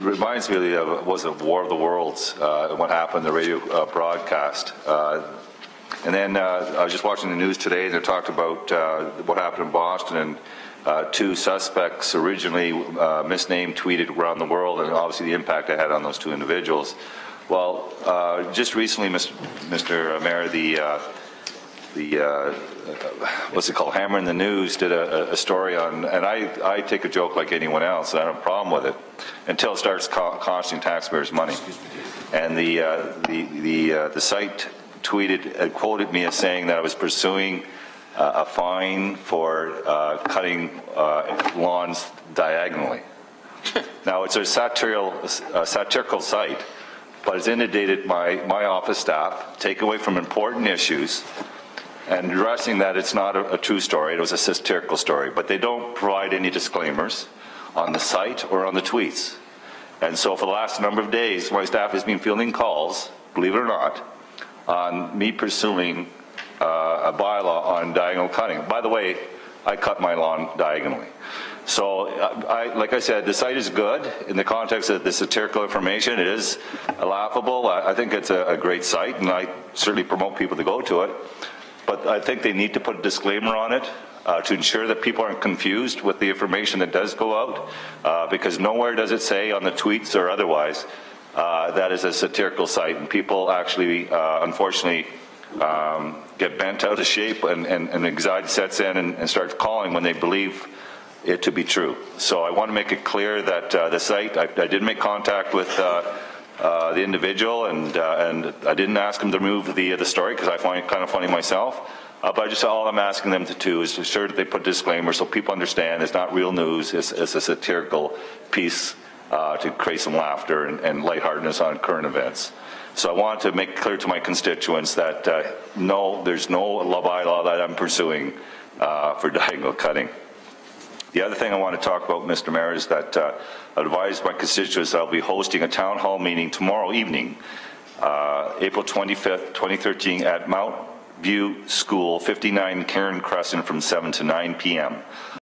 reminds me of was it War of the Worlds, what happened in the radio broadcast. And then I was just watching the news today, and they talked about what happened in Boston, and two suspects originally misnamed tweeted around the world, and obviously the impact it had on those two individuals. Well, just recently, Mr. Mayor, the what's it called, Hammer in the News did a story on, and I take a joke like anyone else, and I don't have a problem with it until it starts costing taxpayers money. And the site tweeted and quoted me as saying that I was pursuing a fine for cutting lawns diagonally. Now, it's a satirical site, but it's inundated my office staff, take away from important issues, and addressing that it's not a true story, it was a satirical story, but they don't provide any disclaimers on the site or on the tweets. And so for the last number of days, my staff has been fielding calls, believe it or not, on me pursuing a bylaw on diagonal cutting. By the way, I cut my lawn diagonally. So, like I said, the site is good in the context of the satirical information. It is laughable. I think it's a great site, and I certainly promote people to go to it. But I think they need to put a disclaimer on it to ensure that people aren't confused with the information that does go out, because nowhere does it say on the tweets or otherwise that is a satirical site, and people actually, unfortunately, get bent out of shape, and anxiety sets in and starts calling when they believe it to be true. So I want to make it clear that the site, I did make contact with the individual, and I didn't ask him to remove the story because I find it kind of funny myself. But all I'm asking them to do is to ensure that they put disclaimers so people understand it's not real news. It's a satirical piece to create some laughter and lightheartedness on current events. So I want to make clear to my constituents that no, there's no bylaw that I'm pursuing for diagonal cutting. The other thing I want to talk about, Mr. Mayor, is that I advise my constituents that I'll be hosting a town hall meeting tomorrow evening, April 25th, 2013, at Mount View School, 59 Karen Crescent, from 7 to 9 p.m.